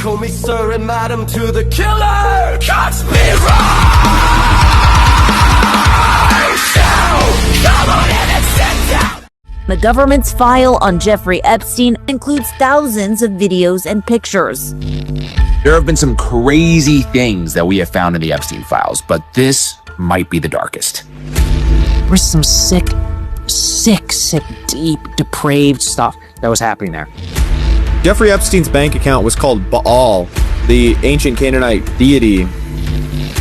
Call me sir and madam to the killer. Conspiracies. Come on in and sit down. The government's file on Jeffrey Epstein includes thousands of videos and pictures. There have been some crazy things that we have found in the Epstein files, but this might be the darkest. There's some sick, deep, depraved stuff that was happening there. Jeffrey Epstein's bank account was called Baal, the ancient Canaanite deity.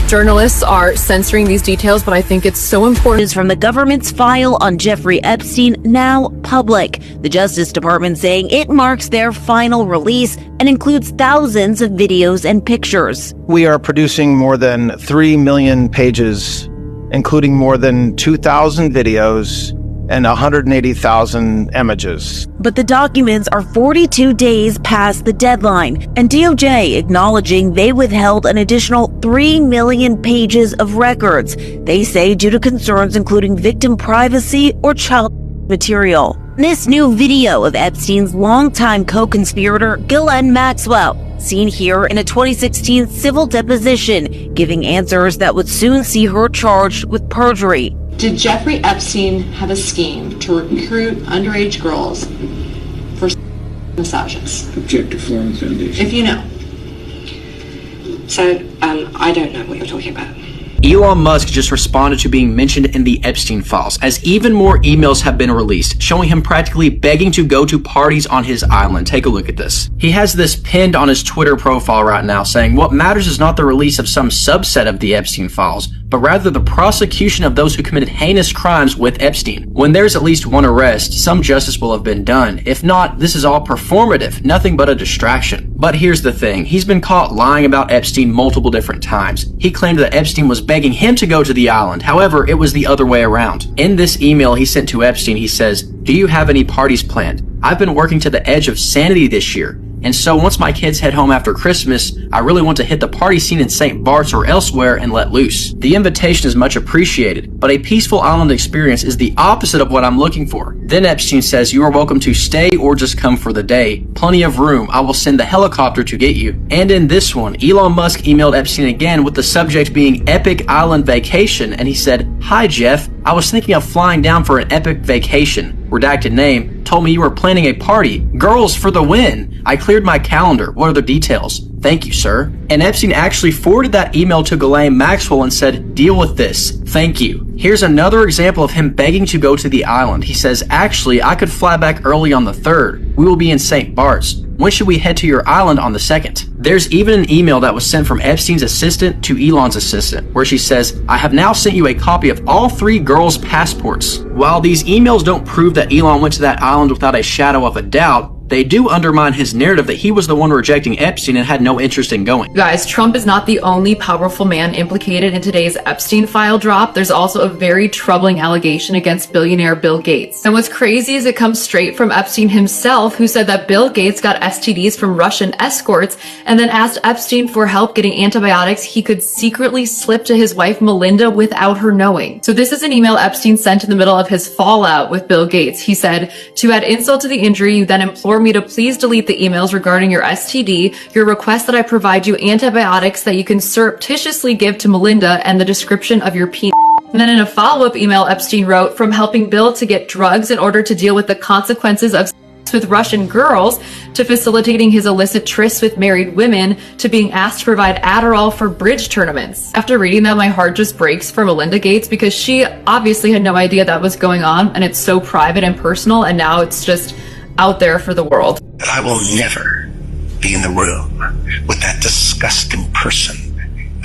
Journalists are censoring these details, but I think it's so important. Is from the government's file on Jeffrey Epstein, now public. The Justice Department saying it marks their final release and includes thousands of videos and pictures. We are producing more than 3 million pages, including more than 2,000 videos and 180,000 images. But the documents are 42 days past the deadline, and DOJ acknowledging they withheld an additional 3 million pages of records, they say due to concerns including victim privacy or child material. This new video of Epstein's longtime co-conspirator Ghislaine Maxwell, seen here in a 2016 civil deposition, giving answers that would soon see her charged with perjury. Did Jeffrey Epstein have a scheme to recruit underage girls for massages? Object to Foreign Foundation. If you know. So, I don't know what you're talking about. Elon Musk just responded to being mentioned in the Epstein files, as even more emails have been released, showing him practically begging to go to parties on his island. Take a look at this. He has this pinned on his Twitter profile right now, saying, "What matters is not the release of some subset of the Epstein files, but rather the prosecution of those who committed heinous crimes with Epstein. When there's at least one arrest, some justice will have been done. If not, this is all performative, nothing but a distraction." But here's the thing, he's been caught lying about Epstein multiple different times. He claimed that Epstein was begging him to go to the island. However, it was the other way around. In this email he sent to Epstein, he says, "Do you have any parties planned? I've been working to the edge of sanity this year. And so once my kids head home after Christmas, I really want to hit the party scene in St. Bart's or elsewhere and let loose. The invitation is much appreciated, but a peaceful island experience is the opposite of what I'm looking for." Then Epstein says, "You are welcome to stay or just come for the day. Plenty of room. I will send the helicopter to get you." And in this one, Elon Musk emailed Epstein again with the subject being epic island vacation, and he said, "Hi Jeff, I was thinking of flying down for an epic vacation. Redacted name, told me you were planning a party. Girls for the win. I cleared my calendar. What are the details? Thank you, sir." And Epstein actually forwarded that email to Ghislaine Maxwell and said, "Deal with this. Thank you." Here's another example of him begging to go to the island. He says, "Actually, I could fly back early on the 3rd. We will be in St. Bart's. When should we head to your island on the 2nd? There's even an email that was sent from Epstein's assistant to Elon's assistant, where she says, "I have now sent you a copy of all 3 girls' passports." While these emails don't prove that Elon went to that island without a shadow of a doubt, they do undermine his narrative that he was the one rejecting Epstein and had no interest in going. Guys, Trump is not the only powerful man implicated in today's Epstein file drop. There's also a very troubling allegation against billionaire Bill Gates. And what's crazy is it comes straight from Epstein himself, who said that Bill Gates got STDs from Russian escorts and then asked Epstein for help getting antibiotics he could secretly slip to his wife Melinda without her knowing. So this is an email Epstein sent in the middle of his fallout with Bill Gates. He said, "To add insult to the injury, you then implore me to please delete the emails regarding your STD, your request that I provide you antibiotics that you can surreptitiously give to Melinda, and the description of your penis." And then in a follow-up email, Epstein wrote, "From helping Bill to get drugs in order to deal with the consequences of sex with Russian girls, to facilitating his illicit trysts with married women, to being asked to provide Adderall for bridge tournaments." After reading that, my heart just breaks for Melinda Gates, because she obviously had no idea that was going on, and it's so private and personal, and now it's just out there for the world. That I will never be in the room with that disgusting person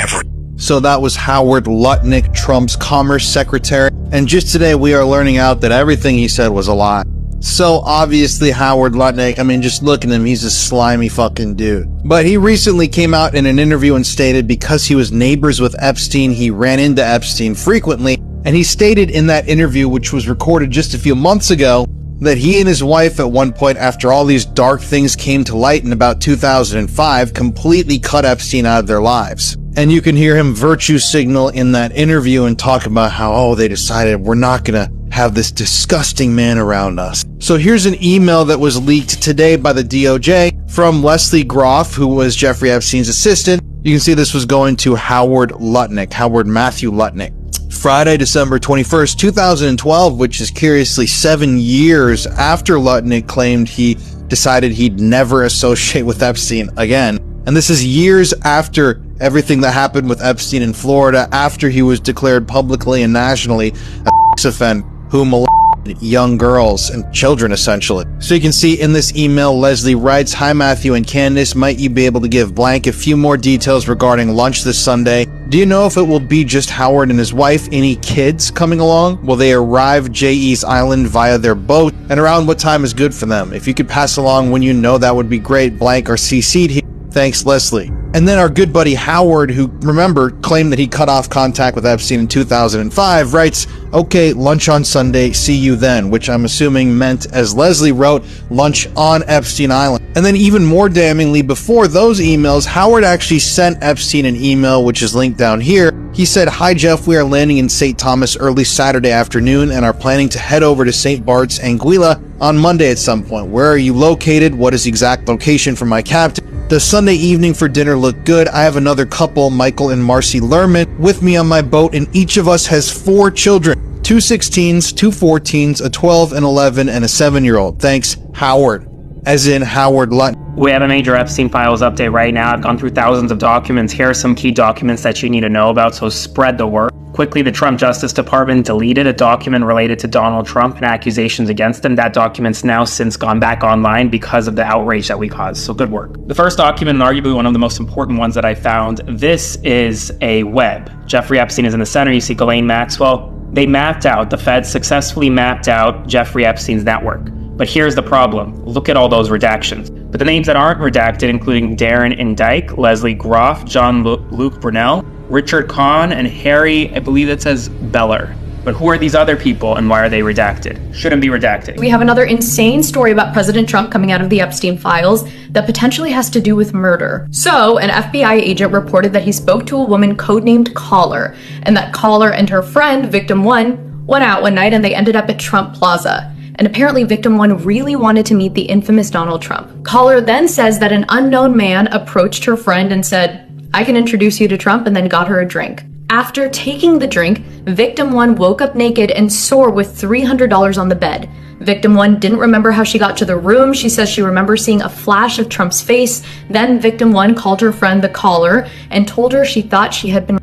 ever. So that was Howard Lutnick, Trump's Commerce Secretary. And just today we are learning out that everything he said was a lie. So obviously Howard Lutnick, I mean, just look at him, he's a slimy fucking dude. But he recently came out in an interview and stated because he was neighbors with Epstein, he ran into Epstein frequently. And he stated in that interview, which was recorded just a few months ago, that he and his wife at one point, after all these dark things came to light in about 2005, completely cut Epstein out of their lives. And you can hear him virtue signal in that interview and talk about how, oh, they decided we're not gonna have this disgusting man around us. So here's an email that was leaked today by the DOJ from Leslie Groff, who was Jeffrey Epstein's assistant. You can see this was going to Howard Matthew Lutnick. Friday, December 21st, 2012, which is curiously 7 years after Lutnick claimed he decided he'd never associate with Epstein again. And this is years after everything that happened with Epstein in Florida, after he was declared publicly and nationally a sex offender who molested young girls and children, essentially. So you can see in this email, Leslie writes, "Hi Matthew and Candace, might you be able to give blank a few more details regarding lunch this Sunday? Do you know if it will be just Howard and his wife? Any kids coming along? Will they arrive J.E.'s Island via their boat? And around what time is good for them? If you could pass along when you know, that would be great. Blank or CC'd here. Thanks, Leslie." And then our good buddy Howard, who, remember, claimed that he cut off contact with Epstein in 2005, writes, "Okay, lunch on Sunday, see you then," which I'm assuming meant, as Leslie wrote, lunch on Epstein Island. And then even more damningly, before those emails, Howard actually sent Epstein an email, which is linked down here. He said, "Hi Jeff, we are landing in St. Thomas early Saturday afternoon and are planning to head over to St. Bart's Anguilla on Monday at some point. Where are you located? What is the exact location for my captain? Does Sunday evening for dinner look good? I have another couple, Michael and Marcy Lerman, with me on my boat, and each of us has 4 children, 2 16s, 2 14s, a 12, an 11, and a 7-year-old. Thanks, Howard." As in Howard Lutnick. We have a major Epstein Files update right now. I've gone through thousands of documents. Here are some key documents that you need to know about, so spread the word. Quickly, the Trump Justice Department deleted a document related to Donald Trump and accusations against him. That document's now since gone back online because of the outrage that we caused, so good work. The first document, and arguably one of the most important ones that I found, this is a web. Jeffrey Epstein is in the center. You see Ghislaine Maxwell. The feds successfully mapped out Jeffrey Epstein's network. But here's the problem. Look at all those redactions. But the names that aren't redacted, including Darren Dyke, Leslie Groff, John Luke Brunel, Richard Kahn, and Harry, I believe it says Beller. But who are these other people and why are they redacted? Shouldn't be redacted. We have another insane story about President Trump coming out of the Epstein files that potentially has to do with murder. So, an FBI agent reported that he spoke to a woman codenamed Caller, and that Caller and her friend, Victim 1, went out one night and they ended up at Trump Plaza. And apparently Victim 1 really wanted to meet the infamous Donald Trump. Caller then says that an unknown man approached her friend and said, "I can introduce you to Trump," and then got her a drink. After taking the drink, Victim 1 woke up naked and sore with $300 on the bed. Victim 1 didn't remember how she got to the room. She says she remembers seeing a flash of Trump's face. Then Victim 1 called her friend the Caller and told her she thought she had been.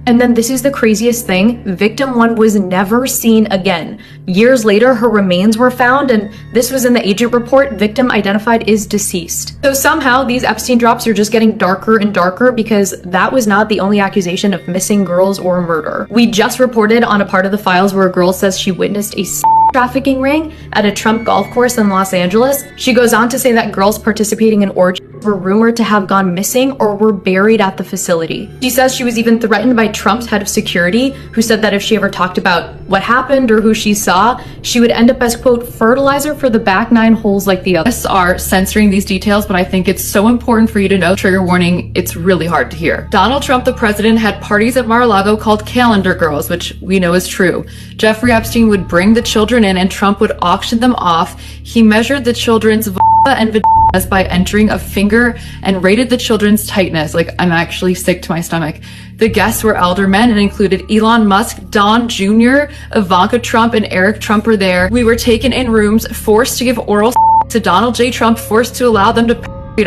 And then this is the craziest thing, Victim 1 was never seen again. Years later, her remains were found, and this was in the agent report. Victim identified is deceased. So somehow these Epstein drops are just getting darker and darker, because that was not the only accusation of missing girls or murder. We just reported on a part of the files where a girl says she witnessed a trafficking ring at a Trump golf course in Los Angeles. She goes on to say that girls participating in orgies were rumored to have gone missing or were buried at the facility. She says she was even threatened by Trump's head of security, who said that if she ever talked about what happened or who she saw, she would end up as, quote, fertilizer for the back 9 holes like the others. Are censoring these details, but I think it's so important for you to know. Trigger warning, it's really hard to hear. Donald Trump, the president, had parties at Mar-a-Lago called calendar girls, which we know is true. Jeffrey Epstein would bring the children in and Trump would auction them off. He measured the children's vulva and vaginas by entering a finger and rated the children's tightness. Like, I'm actually sick to my stomach. The guests were elder men and included Elon Musk, Don Jr., Ivanka Trump, and Eric Trump were there. We were taken in rooms, forced to give oral to Donald J. Trump, forced to allow them to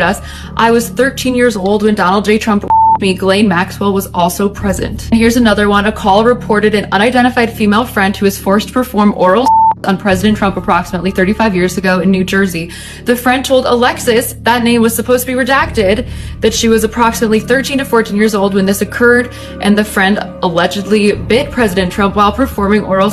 us. I was 13 years old when Donald J. Trump me. Ghislaine Maxwell was also present. And here's another one. A call reported an unidentified female friend who was forced to perform oral on President Trump approximately 35 years ago in New Jersey. The friend told Alexis, that name was supposed to be redacted, that she was approximately 13 to 14 years old when this occurred, and the friend allegedly bit President Trump while performing oral.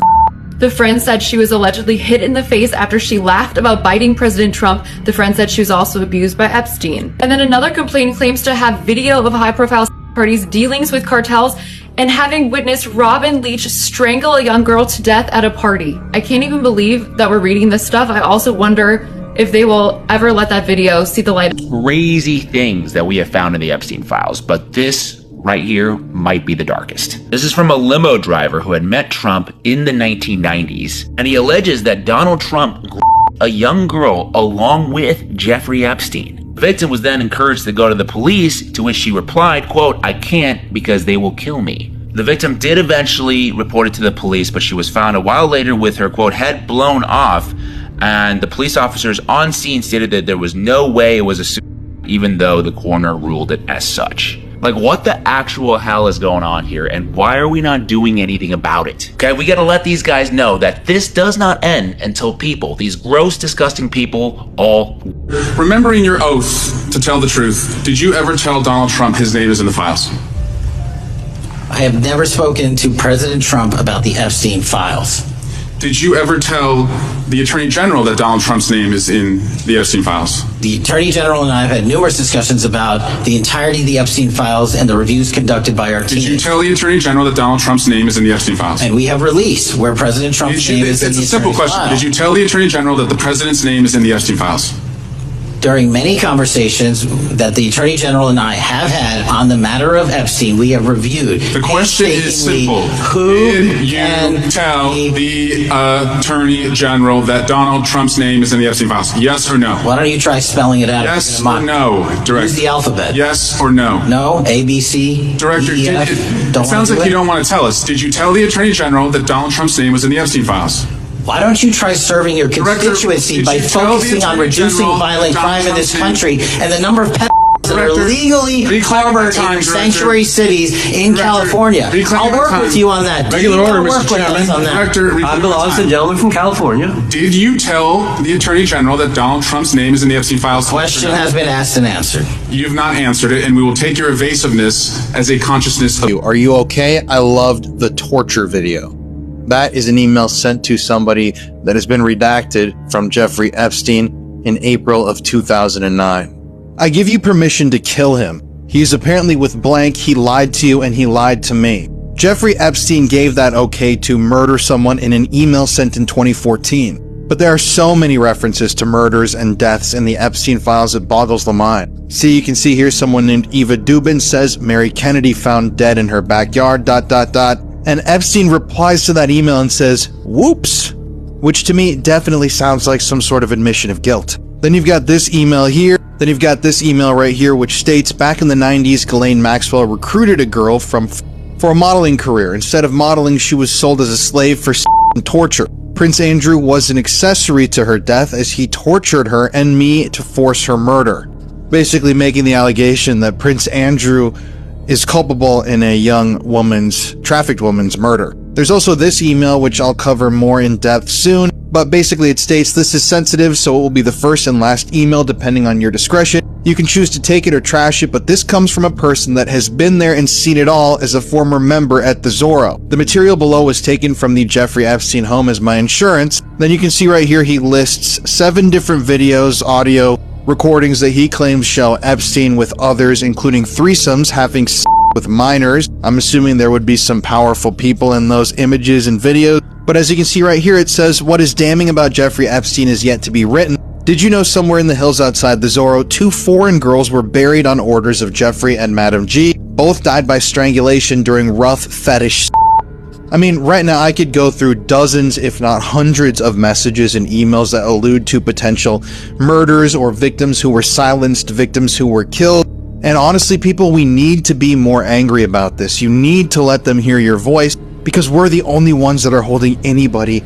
The friend said she was allegedly hit in the face after she laughed about biting President Trump. The friend said she was also abused by Epstein. And then another complaint claims to have video of high-profile parties, dealings with cartels, and having witnessed Robin Leach strangle a young girl to death at a party. I can't even believe that we're reading this stuff. I also wonder if they will ever let that video see the light. Crazy things that we have found in the Epstein files, but this right here might be the darkest. This is from a limo driver who had met Trump in the 1990s, and he alleges that Donald Trump a young girl along with Jeffrey Epstein. The victim was then encouraged to go to the police, to which she replied, quote, "I can't because they will kill me." The victim did eventually report it to the police, but she was found a while later with her, quote, head blown off, and the police officers on scene stated that there was no way it was a suicide, even though the coroner ruled it as such. Like, what the actual hell is going on here, and why are we not doing anything about it? Okay, we gotta let these guys know that this does not end until people, these gross, disgusting people, all... Remembering your oath to tell the truth, did you ever tell Donald Trump his name is in the files? I have never spoken to President Trump about the Epstein files. Did you ever tell the Attorney General that Donald Trump's name is in the Epstein files? The Attorney General and I have had numerous discussions about the entirety of the Epstein files and the reviews conducted by our team. Did you tell the Attorney General that Donald Trump's name is in the Epstein files? And we have released where President Trump's name is in the Epstein files. It's a simple question. Did you tell the Attorney General that the President's name is in the Epstein files? During many conversations that the Attorney General and I have had on the matter of Epstein, we have reviewed. The question is simple. Did you tell the Attorney General that Donald Trump's name is in the Epstein files? Yes or no? Why don't you try spelling it out? Yes or no, Director? Use the alphabet. Yes or no? No, A, B, C, Director, D, E, F. It sounds like you don't want to tell us. Did you tell the Attorney General that Donald Trump's name was in the Epstein files? Why don't you try serving your constituency by focusing on reducing violent crime in this country and the number of pedophiles that are legally harbored in sanctuary cities in California? I'll work with you on that. Regular order, Mr. Chairman. I belong to the gentleman from California. Did you tell the Attorney General that Donald Trump's name is in the Epstein files? Question has been asked and answered. You have not answered it, and we will take your evasiveness as a consciousness of... Are you okay? I loved the torture video. That is an email sent to somebody that has been redacted from Jeffrey Epstein in April of 2009. I give you permission to kill him. He is apparently with blank. He lied to you and he lied to me. Jeffrey Epstein gave that okay to murder someone in an email sent in 2014. But there are so many references to murders and deaths in the Epstein files it boggles the mind. See, you can see here someone named Eva Dubin says Mary Kennedy found dead in her backyard, ... And Epstein replies to that email and says, whoops, which to me definitely sounds like some sort of admission of guilt. Then you've got this email here. Then you've got this email right here, which states back in the 90s, Ghislaine Maxwell recruited a girl for a modeling career. Instead of modeling, she was sold as a slave for and torture. Prince Andrew was an accessory to her death as he tortured her and me to force her murder. Basically making the allegation that Prince Andrew is culpable in a trafficked woman's murder. There's also this email, which I'll cover more in depth soon, but basically it states this is sensitive, so it will be the first and last email depending on your discretion. You can choose to take it or trash it, but this comes from a person that has been there and seen it all as a former member at the Zorro. The material below was taken from the Jeffrey Epstein home as my insurance. Then you can see right here he lists 7 different videos, audio, recordings that he claims show Epstein with others, including threesomes, having sex with minors. I'm assuming there would be some powerful people in those images and videos. But as you can see right here, it says, what is damning about Jeffrey Epstein is yet to be written. Did you know somewhere in the hills outside the Zorro, 2 foreign girls were buried on orders of Jeffrey and Madam G? Both died by strangulation during rough fetish. I mean, right now I could go through dozens, if not hundreds of messages and emails that allude to potential murders or victims who were silenced, victims who were killed. And honestly, people, we need to be more angry about this. You need to let them hear your voice because we're the only ones that are holding anybody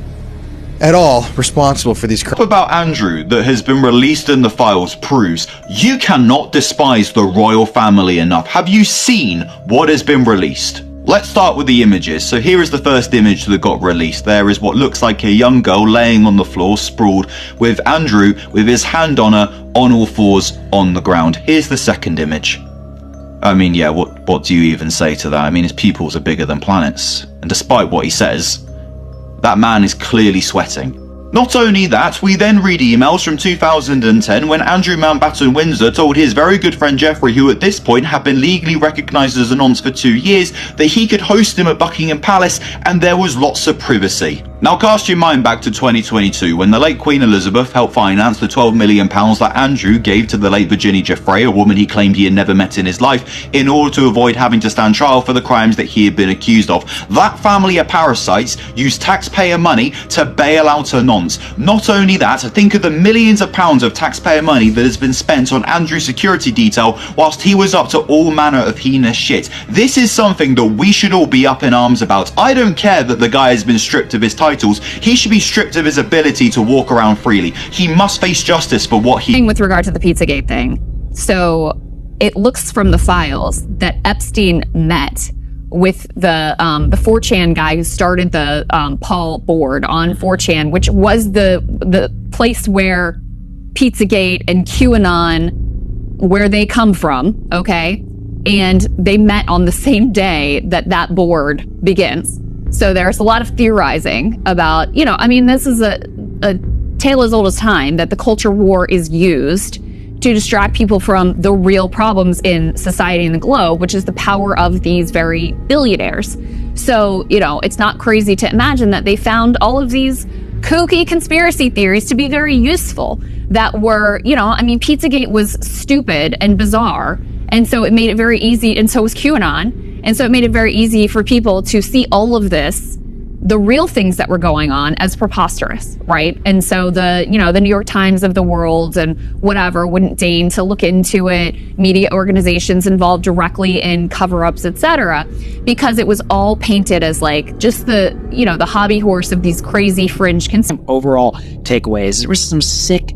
at all responsible for these crimes. About Andrew that has been released in the files proves you cannot despise the royal family enough. Have you seen what has been released? Let's start with the images. So here is the first image that got released. There is what looks like a young girl laying on the floor, sprawled, with Andrew with his hand on her, on all fours, on the ground. Here's the second image. I mean, yeah, what do you even say to that? I mean, his pupils are bigger than planets. And despite what he says, that man is clearly sweating. Not only that, we then read emails from 2010 when Andrew Mountbatten Windsor told his very good friend Jeffrey, who at this point had been legally recognised as a nonce for 2 years, that he could host him at Buckingham Palace and there was lots of privacy. Now cast your mind back to 2022 when the late Queen Elizabeth helped finance the £12 million that Andrew gave to the late Virginia Jeffrey, a woman he claimed he had never met in his life, in order to avoid having to stand trial for the crimes that he had been accused of. That family of parasites used taxpayer money to bail out her nons. Not only that, think of the millions of pounds of taxpayer money that has been spent on Andrew's security detail whilst he was up to all manner of heinous shit. This is something that we should all be up in arms about. I don't care that the guy has been stripped of his titles. He should be stripped of his ability to walk around freely. He must face justice for what he... With regard to the Pizzagate thing, so it looks from the files that Epstein met with the 4chan guy who started the Paul board on 4chan, which was the place where Pizzagate and QAnon, where they come from, okay? And they met on the same day that board begins. So there's a lot of theorizing about, this is a tale as old as time, that the culture war is used to distract people from the real problems in society and the globe, which is the power of these very billionaires. So, it's not crazy to imagine that they found all of these kooky conspiracy theories to be very useful that were, Pizzagate was stupid and bizarre. And so it made it very easy, and so was QAnon. And so it made it very easy for people to see all of this, the real things that were going on, as preposterous, right? And so the New York Times of the world and whatever wouldn't deign to look into it, media organizations involved directly in cover-ups, etc., because it was all painted as like just the hobby horse of these crazy fringe overall takeaways. There was some sick,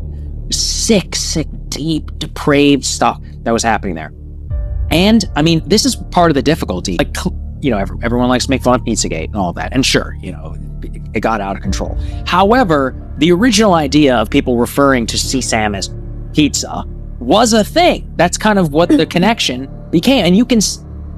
deep, depraved stuff that was happening there. And, this is part of the difficulty. Like, everyone likes to make fun of Pizzagate and all that. And sure, it got out of control. However, the original idea of people referring to CSAM as pizza was a thing. That's kind of what the connection became. And you can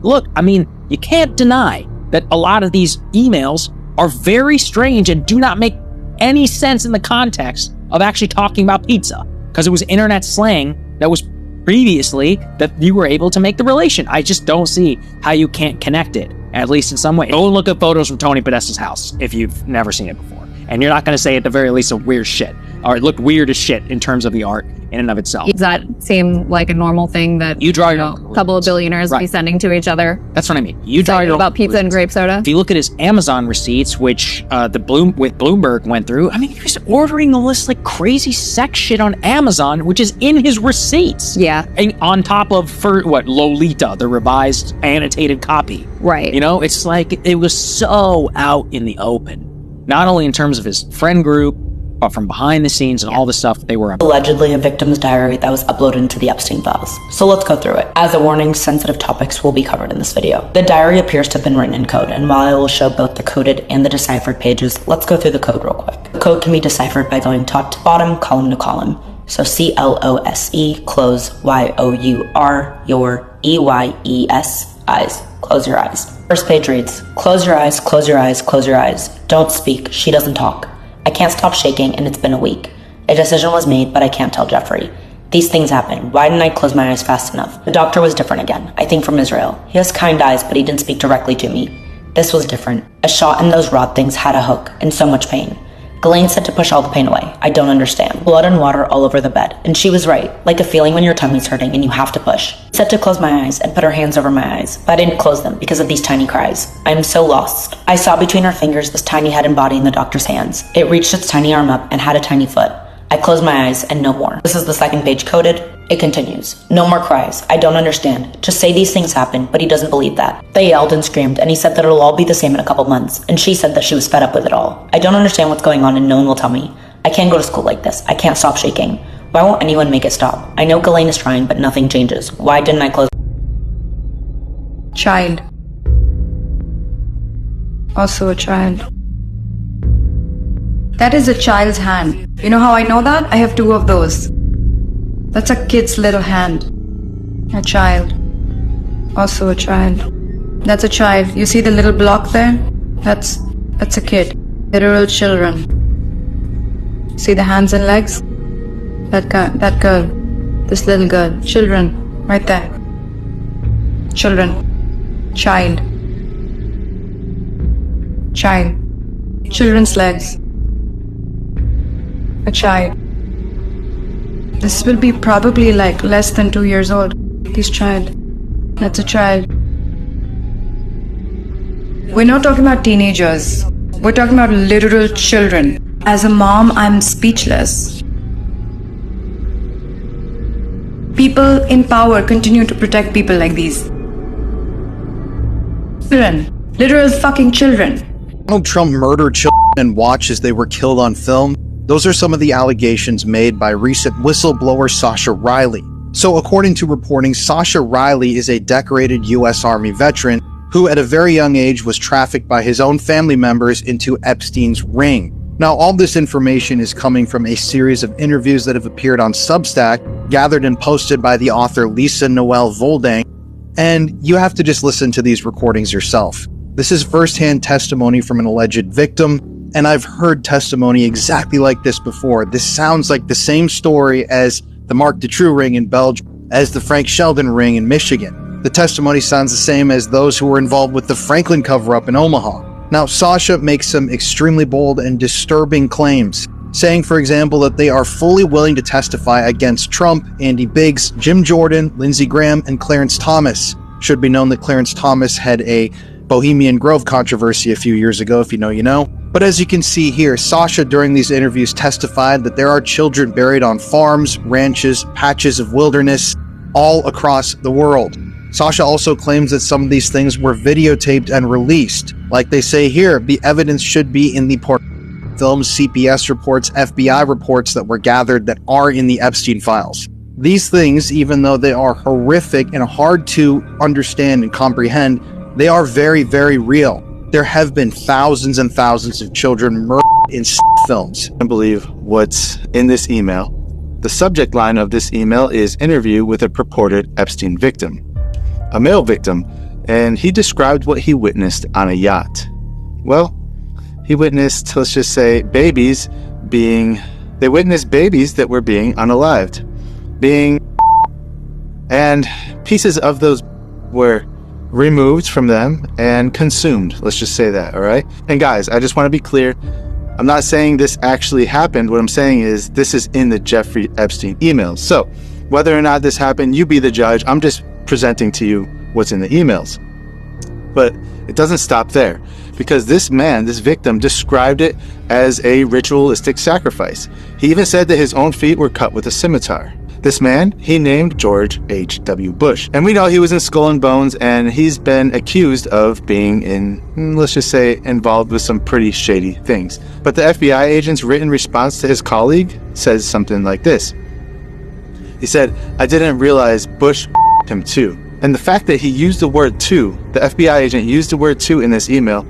look, you can't deny that a lot of these emails are very strange and do not make any sense in the context of actually talking about pizza. Because it was internet slang that was previously that you were able to make the relation. I just don't see how you can't connect it, at least in some way. Go look at photos from Tony Podesta's house if you've never seen it before. And you're not going to say at the very least some weird shit. Or it looked weird as shit in terms of the art in and of itself. Does that seem like a normal thing that you draw your a couple of billionaires be sending to each other? That's what I mean. You draw your about pizza and grape soda. If you look at his Amazon receipts, which Bloomberg went through, he was ordering all this like crazy sex shit on Amazon, which is in his receipts. Yeah. And on top of Lolita, the revised annotated copy. Right. It's like it was so out in the open. Not only in terms of his friend group, but from behind the scenes and all the stuff they were up. Allegedly a victim's diary that was uploaded into the Epstein files. So let's go through it. As a warning, sensitive topics will be covered in this video. The diary appears to have been written in code, and while I will show both the coded and the deciphered pages, let's go through the code real quick. The code can be deciphered by going top to bottom, column to column. So CLOSE, close, YOUR, your, EYES, eyes. Close your eyes. First page reads, close your eyes, close your eyes, close your eyes. Don't speak, she doesn't talk. I can't stop shaking and it's been a week. A decision was made, but I can't tell Jeffrey. These things happen. Why didn't I close my eyes fast enough? The doctor was different again. I think from Israel. He has kind eyes, but he didn't speak directly to me. This was different. A shot in those rod things had a hook and so much pain. Ghislaine said to push all the pain away. I don't understand. Blood and water all over the bed. And she was right. Like a feeling when your tummy's hurting and you have to push. She said to close my eyes and put her hands over my eyes. But I didn't close them because of these tiny cries. I am so lost. I saw between her fingers this tiny head and body in the doctor's hands. It reached its tiny arm up and had a tiny foot. I closed my eyes and no more. This is the second page coded. It continues. No more cries. I don't understand. Just say these things happen, but he doesn't believe that. They yelled and screamed, and he said that it'll all be the same in a couple months, and she said that she was fed up with it all. I don't understand what's going on and no one will tell me. I can't go to school like this. I can't stop shaking. Why won't anyone make it stop? I know Ghislaine is trying, but nothing changes. Why didn't I close? Child. Also a child. That is a child's hand. You know how I know that? I have 2 of those. That's a kid's little hand. A child. Also a child. That's a child. You see the little block there? That's a kid. They're all children. See the hands and legs? That girl. This little girl. Children. Right there. Children. Child. Child. Children's legs. A child. This will be probably like less than 2 years old. This child. That's a child. We're not talking about teenagers. We're talking about literal children. As a mom, I'm speechless. People in power continue to protect people like these. Children. Literal fucking children. Donald Trump murdered children and watched as they were killed on film. Those are some of the allegations made by recent whistleblower Sasha Riley. So according to reporting, Sasha Riley is a decorated U.S. Army veteran who at a very young age was trafficked by his own family members into Epstein's ring. Now, all this information is coming from a series of interviews that have appeared on Substack, gathered and posted by the author Lisa Noel Voldang, and you have to just listen to these recordings yourself. This is firsthand testimony from an alleged victim, and I've heard testimony exactly like this before. This sounds like the same story as the Marc Dutroux ring in Belgium, as the Frank Sheldon ring in Michigan. The testimony sounds the same as those who were involved with the Franklin cover-up in Omaha. Now, Sasha makes some extremely bold and disturbing claims, saying, for example, that they are fully willing to testify against Trump, Andy Biggs, Jim Jordan, Lindsey Graham, and Clarence Thomas. Should be known that Clarence Thomas had a Bohemian Grove controversy a few years ago, if you know, you know. But as you can see here, Sasha during these interviews testified that there are children buried on farms, ranches, patches of wilderness, all across the world. Sasha also claims that some of these things were videotaped and released. Like they say here, the evidence should be in the films, CPS reports, FBI reports that were gathered that are in the Epstein files. These things, even though they are horrific and hard to understand and comprehend, they are very, very real. There have been thousands and thousands of children murdered in films. I believe what's in this email. The subject line of this email is interview with a purported Epstein victim, a male victim, and he described what he witnessed on a yacht. Well, he witnessed, let's just say, they witnessed babies that were being unalived, and pieces of those were removed from them and consumed. Let's just say that, all right? And guys, I just want to be clear. I'm not saying this actually happened. What I'm saying is this is in the Jeffrey Epstein emails. So whether or not this happened, you be the judge. I'm just presenting to you what's in the emails. But it doesn't stop there, because this man, this victim, described it as a ritualistic sacrifice. He even said that his own feet were cut with a scimitar. This man, he named George H.W. Bush. And we know he was in Skull and Bones, and he's been accused of being let's just say, involved with some pretty shady things. But the FBI agent's written response to his colleague says something like this. He said, "I didn't realize Bush him too." And the fact that he used the word too, the FBI agent used the word too in this email,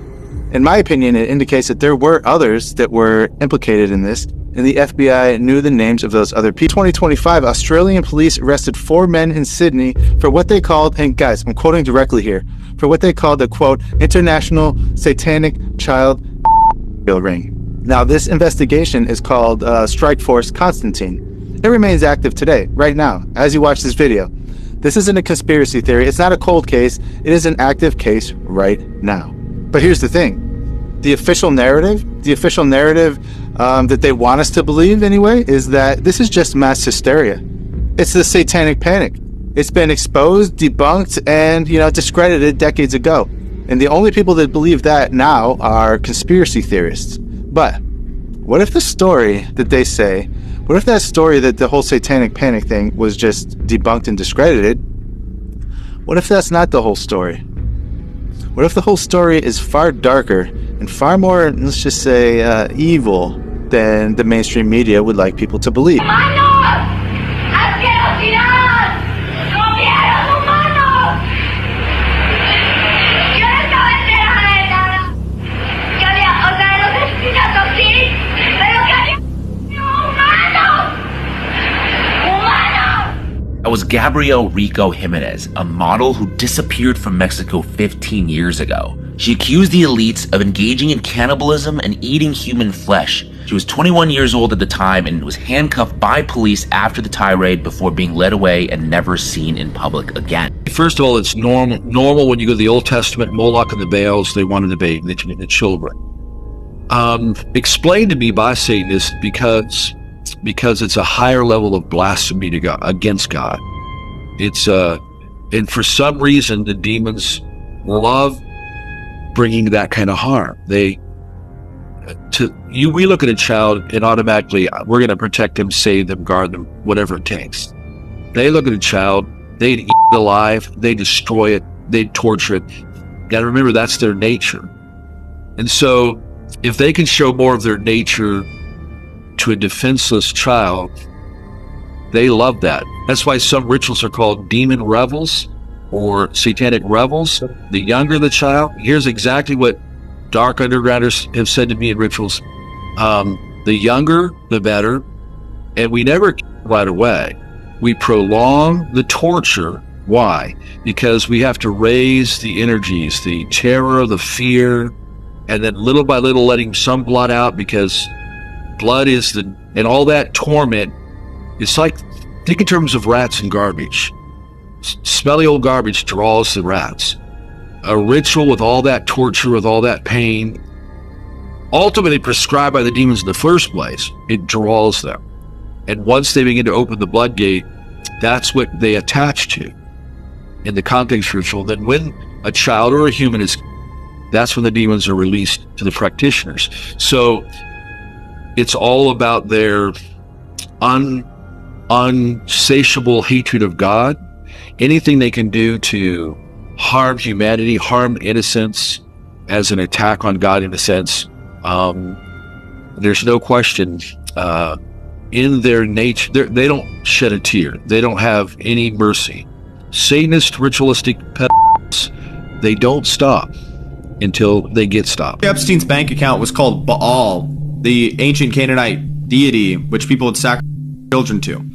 in my opinion, it indicates that there were others that were implicated in this, and the FBI knew the names of those other people. 2025, Australian police arrested 4 men in Sydney for what they called, and guys, I'm quoting directly here, for what they called the, quote, international satanic child ring. Now, this investigation is called Strike Force Constantine. It remains active today, right now, as you watch this video. This isn't a conspiracy theory. It's not a cold case. It is an active case right now. But here's the thing. The official narrative that they want us to believe anyway, is that this is just mass hysteria. It's the satanic panic. It's been exposed, debunked, and, discredited decades ago. And the only people that believe that now are conspiracy theorists. But what if the story that they say, what if that story that the whole satanic panic thing was just debunked and discredited? What if that's not the whole story? What if the whole story is far darker and far more, let's just say, evil than the mainstream media would like people to believe? That was Gabrielle Rico Jimenez, a model who disappeared from Mexico 15 years ago. She accused the elites of engaging in cannibalism and eating human flesh. She was 21 years old at the time and was handcuffed by police after the tirade before being led away and never seen in public again. First of all, it's normal when you go to the Old Testament, Moloch and the Baals, they wanted the children. explained to me by Satanists because it's a higher level of blasphemy to God, against God. It's and for some reason the demons love bringing that kind of harm. We look at a child and automatically we're going to protect them, save them, guard them, whatever it takes. They look at a child, they'd eat it alive, they destroy it, they torture it. Got to remember that's their nature. And so if they can show more of their nature to a defenseless child, they love that. That's why some rituals are called demon revels or satanic revels. The younger the child, here's exactly what dark undergrounders have said to me in rituals. The younger, the better. And we never kill right away. We prolong the torture. Why? Because we have to raise the energies, the terror, the fear, and then little by little letting some blood out, because blood is and all that torment. It's like, think in terms of rats and garbage. Smelly old garbage draws the rats. A ritual with all that torture, with all that pain, ultimately prescribed by the demons in the first place, it draws them. And once they begin to open the blood gate, that's what they attach to in the context ritual. Then when a child or a human that's when the demons are released to the practitioners. So it's all about their unsatiable hatred of God. Anything they can do to harm humanity, harm innocence as an attack on God in a sense. There's no question in their nature, they don't shed a tear. They don't have any mercy. Satanist ritualistic pedophiles, they don't stop until they get stopped. Epstein's bank account was called Baal, the ancient Canaanite deity which people had sacrificed children to.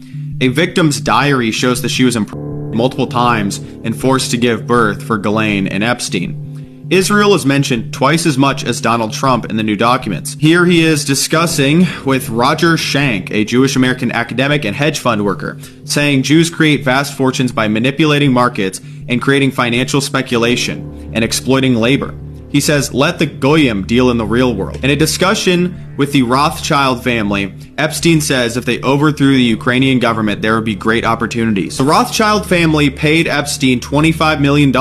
A victim's diary shows that she was imprisoned multiple times and forced to give birth for Ghislaine and Epstein. Israel is mentioned twice as much as Donald Trump in the new documents. Here he is discussing with Roger Schank, a Jewish-American academic and hedge fund worker, saying Jews create vast fortunes by manipulating markets and creating financial speculation and exploiting labor. He says, let the Goyim deal in the real world. In a discussion with the Rothschild family, Epstein says if they overthrew the Ukrainian government, there would be great opportunities. The Rothschild family paid Epstein $25 million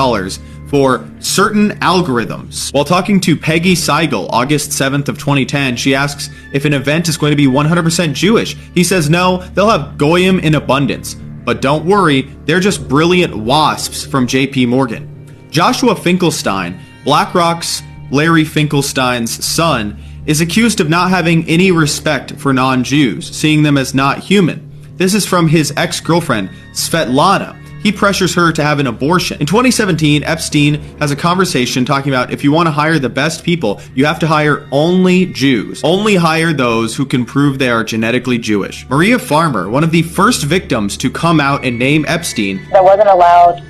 for certain algorithms. While talking to Peggy Seigel, August 7th of 2010, she asks if an event is going to be 100% Jewish. He says no, they'll have Goyim in abundance. But don't worry, they're just brilliant wasps from JP Morgan. Joshua Finkelstein, BlackRock's Larry Finkelstein's son, is accused of not having any respect for non-Jews, seeing them as not human. This is from his ex-girlfriend, Svetlana. He pressures her to have an abortion. In 2017, Epstein has a conversation talking about if you want to hire the best people, you have to hire only Jews. Only hire those who can prove they are genetically Jewish. Maria Farmer, one of the first victims to come out and name Epstein, I wasn't allowed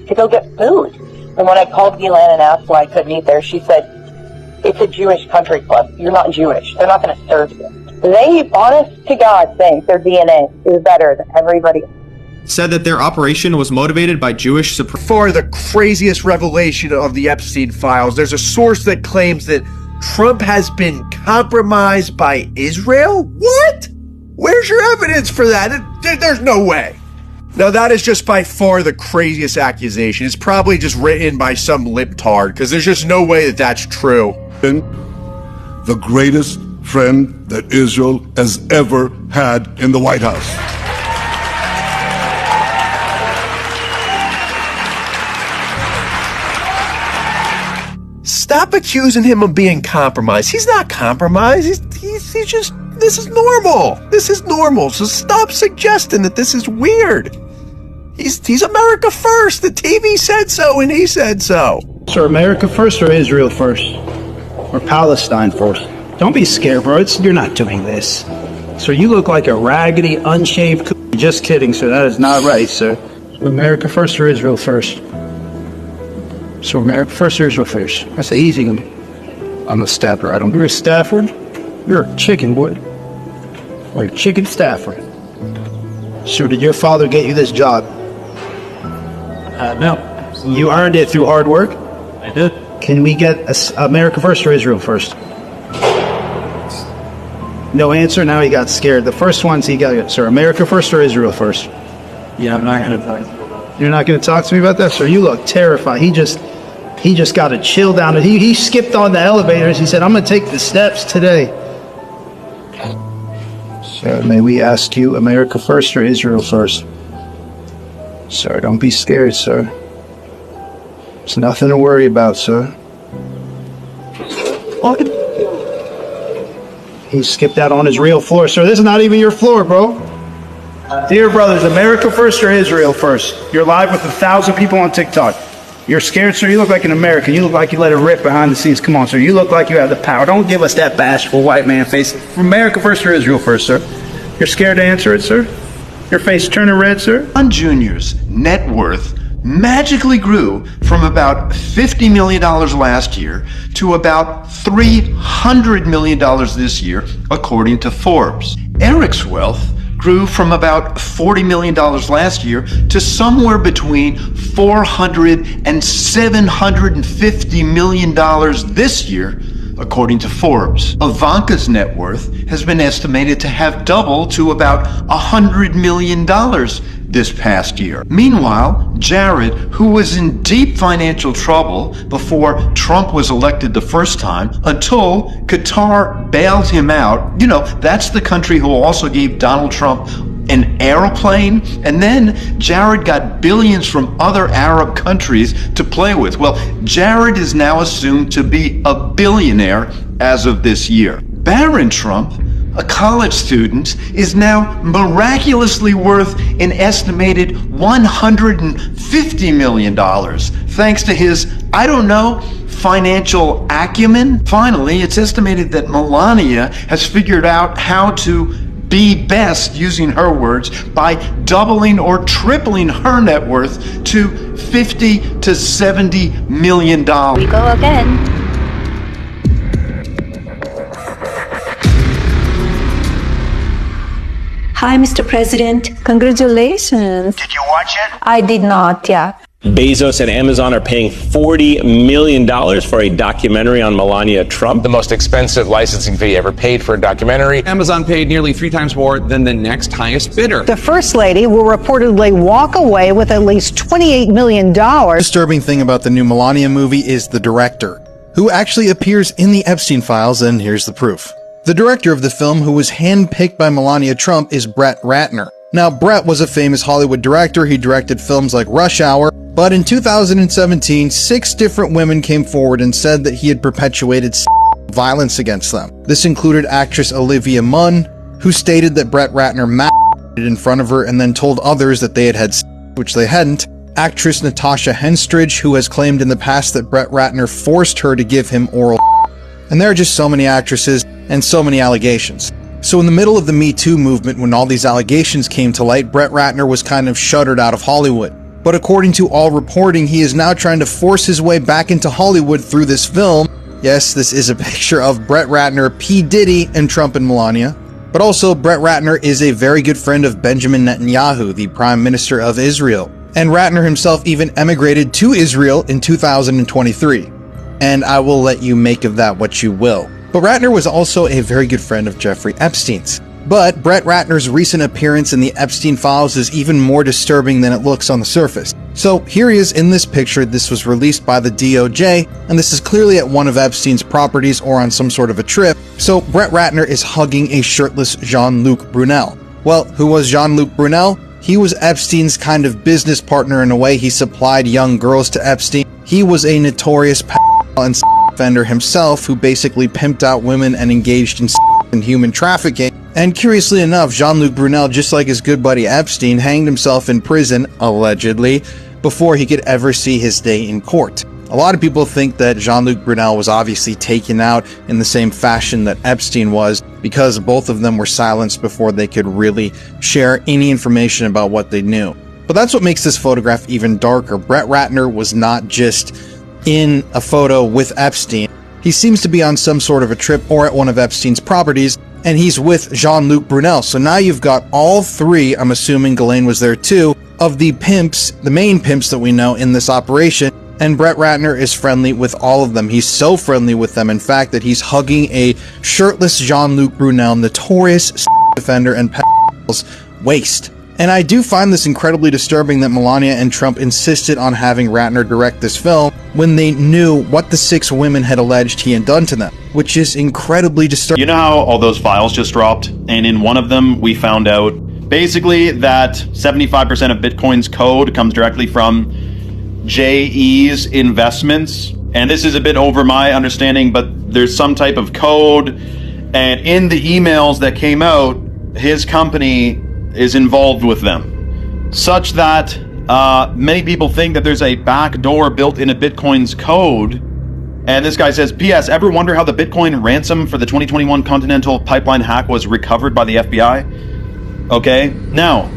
to go get food. And when I called Ghislaine and asked why I couldn't eat there, she said, it's a Jewish country club. You're not Jewish. They're not going to serve you. They, honest to God, think their DNA is better than everybody else. Said that their operation was motivated by Jewish supremacy. For the craziest revelation of the Epstein files, there's a source that claims that Trump has been compromised by Israel? What? Where's your evidence for that? There's no way. Now, that is just by far the craziest accusation. It's probably just written by some libtard, because there's just no way that that's true. The greatest friend that Israel has ever had in the White House. Stop accusing him of being compromised. He's not compromised. He's just, this is normal. This is normal. So stop suggesting that this is weird. He's America first. The TV said so and he said so. So America first or Israel first? Or Palestine first? Don't be scared, bro. You're not doing this. Sir, you look like a raggedy, unshaved Just kidding, sir. That is not right, sir. So America first or Israel first? So America first or Israel first? That's the easy one. I'm a staffer. You're a Stafford? You're a chicken, boy. Or a chicken Stafford. So did your father get you this job? No. You earned it through hard work? I did. Can we get America first or Israel first? No answer. Now he got scared. The first ones he got, sir, America first or Israel first? Yeah, I'm not going to talk. You're not going to talk to me about that, sir? You look terrified. He just got a chill down. He skipped on the elevators. He said, I'm going to take the steps today. Sir, may we ask you, America first or Israel first? Sir, don't be scared, sir. It's nothing to worry about, sir. He skipped out on his real floor, sir. This is not even your floor, bro. Dear brothers, America first or Israel first? You're live with 1,000 people on TikTok. You're scared, sir? You look like an American. You look like you let it rip behind the scenes. Come on, sir. You look like you have the power. Don't give us that bashful white man face. America first or Israel first, sir? You're scared to answer it, sir? Your face turning red, sir? Don Jr.'s net worth magically grew from about $50 million last year to about $300 million this year, according to Forbes. Eric's wealth grew from about $40 million last year to somewhere between $400 and $750 million this year, according to Forbes. Ivanka's net worth has been estimated to have doubled to about $100 million this past year. Meanwhile, Jared, who was in deep financial trouble before Trump was elected the first time, until Qatar bailed him out. You know, that's the country who also gave Donald Trump an airplane, and then Jared got billions from other Arab countries to play with. Well, Jared is now assumed to be a billionaire as of this year. Barron Trump, a college student, is now miraculously worth an estimated $150 million, thanks to his, I don't know, financial acumen. Finally, it's estimated that Melania has figured out how to be best, using her words, by doubling or tripling her net worth to $50 to $70 million. We go again. Hi, Mr. President. Congratulations. Did you watch it? I did not, yeah. Bezos and Amazon are paying $40 million for a documentary on Melania Trump. The most expensive licensing fee ever paid for a documentary. Amazon paid nearly 3 times more than the next highest bidder. The First Lady will reportedly walk away with at least $28 million. The disturbing thing about the new Melania movie is the director, who actually appears in the Epstein files, and here's the proof. The director of the film, who was handpicked by Melania Trump, is Brett Ratner. Now, Brett was a famous Hollywood director. He directed films like Rush Hour, but in 2017, 6 different women came forward and said that he had perpetuated violence against them. This included actress Olivia Munn, who stated that Brett Ratner masturbated in front of her and then told others that they had had sex, which they hadn't. Actress Natasha Henstridge, who has claimed in the past that Brett Ratner forced her to give him oral. And there are just so many actresses and so many allegations. So in the middle of the Me Too movement, when all these allegations came to light, Brett Ratner was kind of shuttered out of Hollywood. But according to all reporting, he is now trying to force his way back into Hollywood through this film. Yes, this is a picture of Brett Ratner, P. Diddy, and Trump and Melania. But also, Brett Ratner is a very good friend of Benjamin Netanyahu, the Prime Minister of Israel. And Ratner himself even emigrated to Israel in 2023. And I will let you make of that what you will. But Ratner was also a very good friend of Jeffrey Epstein's. But Brett Ratner's recent appearance in the Epstein files is even more disturbing than it looks on the surface. So here he is in this picture. This was released by the DOJ, and this is clearly at one of Epstein's properties or on some sort of a trip. So Brett Ratner is hugging a shirtless Jean-Luc Brunel. Well, who was Jean-Luc Brunel? He was Epstein's kind of business partner in a way. He supplied young girls to Epstein. He was a notorious and offender himself who basically pimped out women and engaged in human trafficking. And curiously enough, Jean-Luc Brunel, just like his good buddy Epstein, hanged himself in prison, allegedly, before he could ever see his day in court. A lot of people think that Jean-Luc Brunel was obviously taken out in the same fashion that Epstein was, because both of them were silenced before they could really share any information about what they knew. But that's what makes this photograph even darker. Brett Ratner was not just in a photo with Epstein. He seems to be on some sort of a trip or at one of Epstein's properties, and he's with Jean-Luc Brunel. So now you've got all 3, I'm assuming Ghislaine was there too, of the pimps, the main pimps that we know in this operation, And Brett Ratner is friendly with all of them. He's so friendly with them, in fact, that he's hugging a shirtless Jean-Luc Brunel, notorious offender and pedophile's waist. And I do find this incredibly disturbing that Melania and Trump insisted on having Ratner direct this film when they knew what the 6 women had alleged he had done to them, which is incredibly disturbing. You know how all those files just dropped? And in one of them, we found out basically that 75% of Bitcoin's code comes directly from JE's investments. And this is a bit over my understanding, but there's some type of code. And in the emails that came out, his company is involved with them, such that many people think that there's a back door built into Bitcoin's code. And this guy says, P.S. Ever wonder how the Bitcoin ransom for the 2021 Continental Pipeline hack was recovered by the FBI? Okay, now,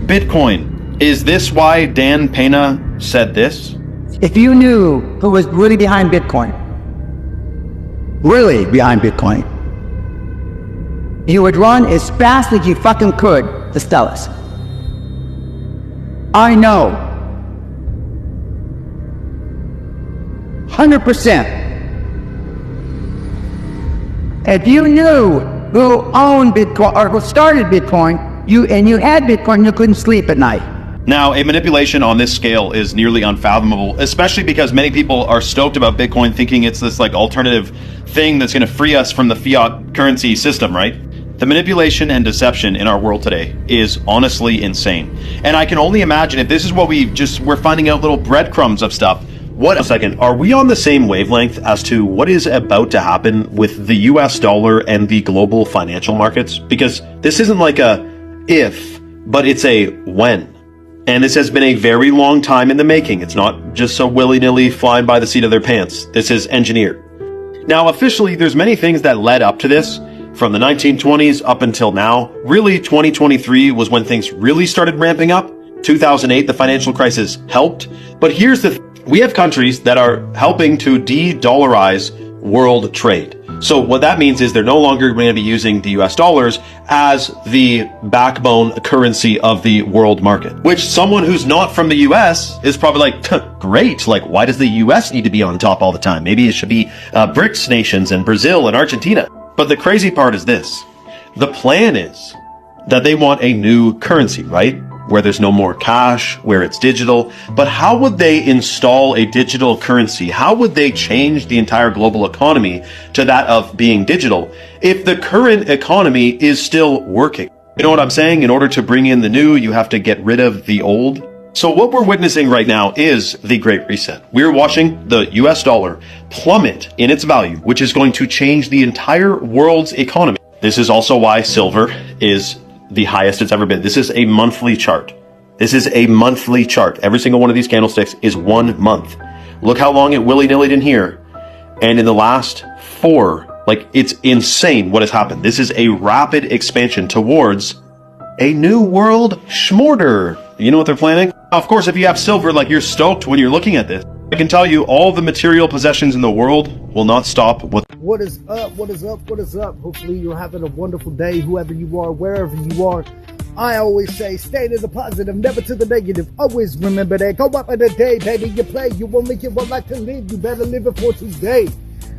Bitcoin. Is this why Dan Pena said this? If you knew who was really behind Bitcoin, you would run as fast as you fucking could to stop us. I know 100%. If you knew who owned Bitcoin or who started Bitcoin, you had Bitcoin, you couldn't sleep at night. Now, a manipulation on this scale is nearly unfathomable, especially because many people are stoked about Bitcoin, thinking it's this like alternative thing that's going to free us from the fiat currency system, right? The manipulation and deception in our world today is honestly insane. And I can only imagine if this is what we're finding out little breadcrumbs of stuff. What a second, are we on the same wavelength as to what is about to happen with the US dollar and the global financial markets? Because this isn't like a if, but it's a when. And this has been a very long time in the making. It's not just so willy-nilly flying by the seat of their pants. This is engineered. Now, officially, there's many things that led up to this. From the 1920s up until now, really 2023 was when things really started ramping up. 2008, the financial crisis helped. But here's the we have countries that are helping to de-dollarize world trade. So what that means is they're no longer going to be using the US dollars as the backbone currency of the world market, which someone who's not from the US is probably like, great, like why does the US need to be on top all the time? Maybe it should be BRICS nations and Brazil and Argentina. But the crazy part is this. The plan is that they want a new currency, right? Where there's no more cash, where it's digital. But how would they install a digital currency? How would they change the entire global economy to that of being digital if the current economy is still working? You know what I'm saying? In order to bring in the new, you have to get rid of the old. So what we're witnessing right now is the Great Reset. We're watching the US dollar plummet in its value, which is going to change the entire world's economy. This is also why silver is the highest it's ever been. This is a monthly chart. This is a monthly chart. Every single one of these candlesticks is 1 month. Look how long it willy-nillyed in here. And in the last 4, like it's insane what has happened. This is a rapid expansion towards a new world schmorder. You know what they're planning? Of course, if you have silver, like you're stoked when you're looking at this. I can tell you all the material possessions in the world will not stop with. What is up? What is up? What is up? Hopefully you're having a wonderful day, whoever you are, wherever you are. I always say, stay to the positive, never to the negative. Always remember that. Go up in the day, baby. You play. You only get one life to live. You better live it for today.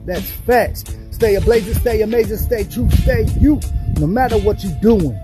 That's facts. Stay ablazing, stay amazing, stay true, stay you. No matter what you're doing.